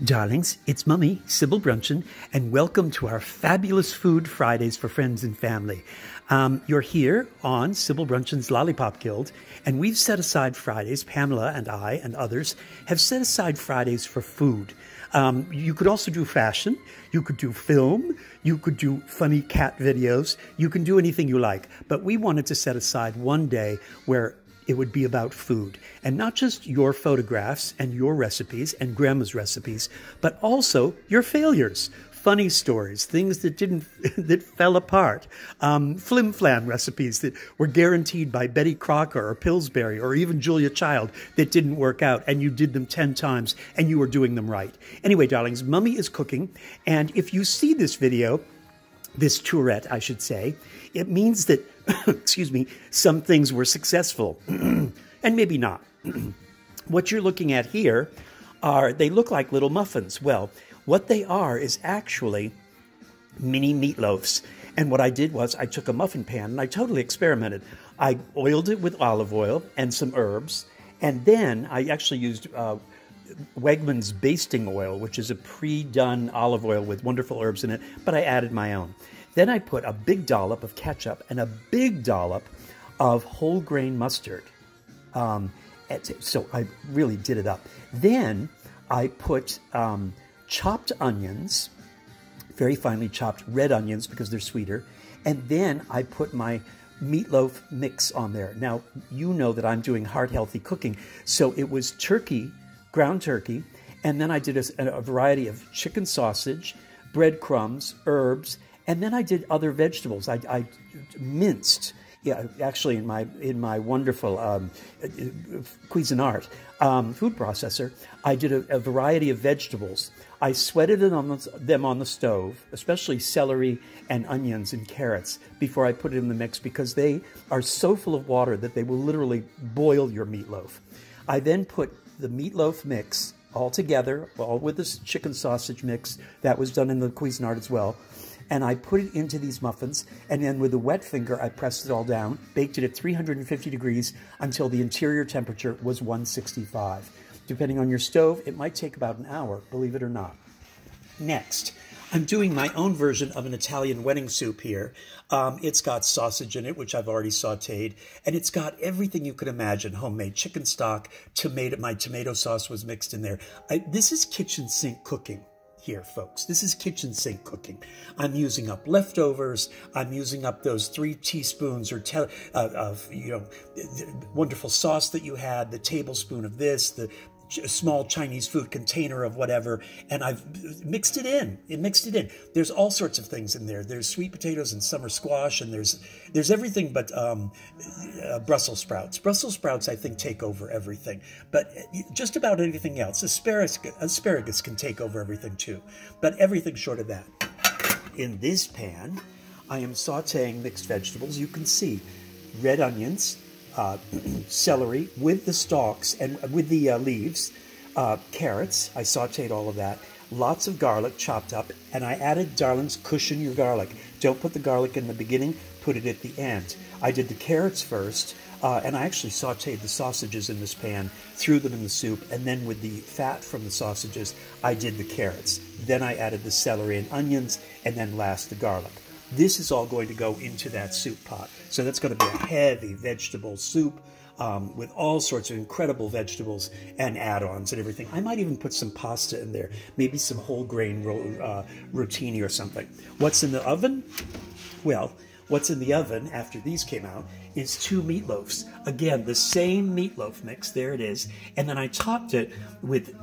Darlings, it's Mummy, Sybil Bruncheon, and welcome to our fabulous Food Fridays for Friends and Family. You're here on Sybil Bruncheon's Lollipop Guild, and we've set aside Fridays, Pamela and I and others have set aside Fridays for food. You could also do fashion, you could do film, you could do funny cat videos, you can do anything you like, but we wanted to set aside one day where it would be about food, and not just your photographs and your recipes and grandma's recipes, but also your failures, funny stories, things that that fell apart, flim-flam recipes that were guaranteed by Betty Crocker or Pillsbury or even Julia Child that didn't work out, and you did them 10 times and you were doing them right. Anyway, darlings, Mummy is cooking, and if you see this video, this tourette, I should say, it means that, excuse me, some things were successful, and maybe not. What you're looking at here they look like little muffins. Well, what they are is actually mini meatloaves. And what I did was I took a muffin pan and I totally experimented. I oiled it with olive oil and some herbs, and then I actually used Wegmans basting oil, which is a pre-done olive oil with wonderful herbs in it, but I added my own. Then I put a big dollop of ketchup and a big dollop of whole grain mustard. So I really did it up. Then I put chopped onions, very finely chopped red onions because they're sweeter, and then I put my meatloaf mix on there. Now, you know that I'm doing heart-healthy cooking, so it was turkey, ground turkey, and then I did a variety of chicken sausage, breadcrumbs, herbs, and then I did other vegetables. I minced, actually in my wonderful Cuisinart food processor, I did a variety of vegetables. I sweated them on the stove, especially celery and onions and carrots, before I put it in the mix because they are so full of water that they will literally boil your meatloaf. I then put the meatloaf mix all together, all with this chicken sausage mix that was done in the Cuisinart as well, and I put it into these muffins, and then with a wet finger I pressed it all down, baked it at 350 degrees until the interior temperature was 165. Depending on your stove, it might take about an hour, believe it or not. Next, I'm doing my own version of an Italian wedding soup here. It's got sausage in it, which I've already sauteed, and it's got everything you could imagine. Homemade chicken stock, my tomato sauce was mixed in there. This is kitchen sink cooking here, folks. This is kitchen sink cooking. I'm using up leftovers. I'm using up those 3 teaspoons of wonderful sauce that you had, the tablespoon of this, the small Chinese food container of whatever, and I've mixed it in. There's all sorts of things in there. There's sweet potatoes and summer squash, and there's everything but Brussels sprouts. Brussels sprouts, I think, take over everything, but just about anything else. Asparagus can take over everything too, but everything short of that. In this pan, I am sauteing mixed vegetables. You can see red onions, celery with the stalks and with the leaves, carrots, I sauteed all of that, lots of garlic chopped up, and I added, darlings, cushion your garlic. Don't put the garlic in the beginning, put it at the end. I did the carrots first, and I actually sauteed the sausages in this pan, threw them in the soup, and then with the fat from the sausages, I did the carrots. Then I added the celery and onions, and then last the garlic. This is all going to go into that soup pot. So that's going to be a heavy vegetable soup with all sorts of incredible vegetables and add-ons and everything. I might even put some pasta in there, maybe some whole grain rotini or something. What's in the oven? Well, what's in the oven after these came out is 2 meatloaves. Again, the same meatloaf mix, there it is. And then I topped it with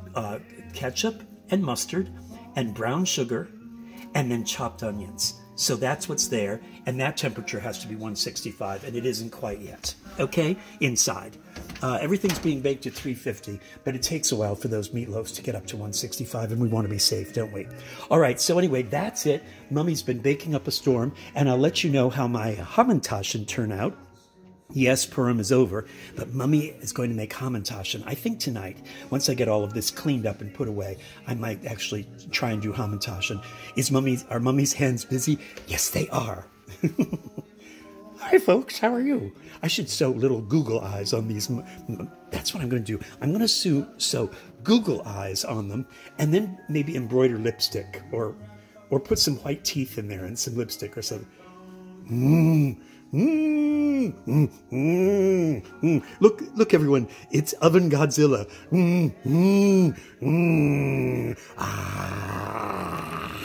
ketchup and mustard and brown sugar and then chopped onions. So that's what's there, and that temperature has to be 165, and it isn't quite yet, okay, inside. Everything's being baked at 350, but it takes a while for those meatloaves to get up to 165, and we want to be safe, don't we? All right, so anyway, that's it. Mummy's been baking up a storm, and I'll let you know how my Hamantaschen turn out. Yes, Purim is over, but Mummy is going to make Hamantaschen. I think tonight, once I get all of this cleaned up and put away, I might actually try and do Hamantaschen. Are Mummy's hands busy? Yes, they are. Hi, folks. How are you? I should sew little Google eyes on these. That's what I'm going to do. I'm going to sew Google eyes on them, and then maybe embroider lipstick, or put some white teeth in there and some lipstick or something. Look, everyone! It's Oven Godzilla. Ah.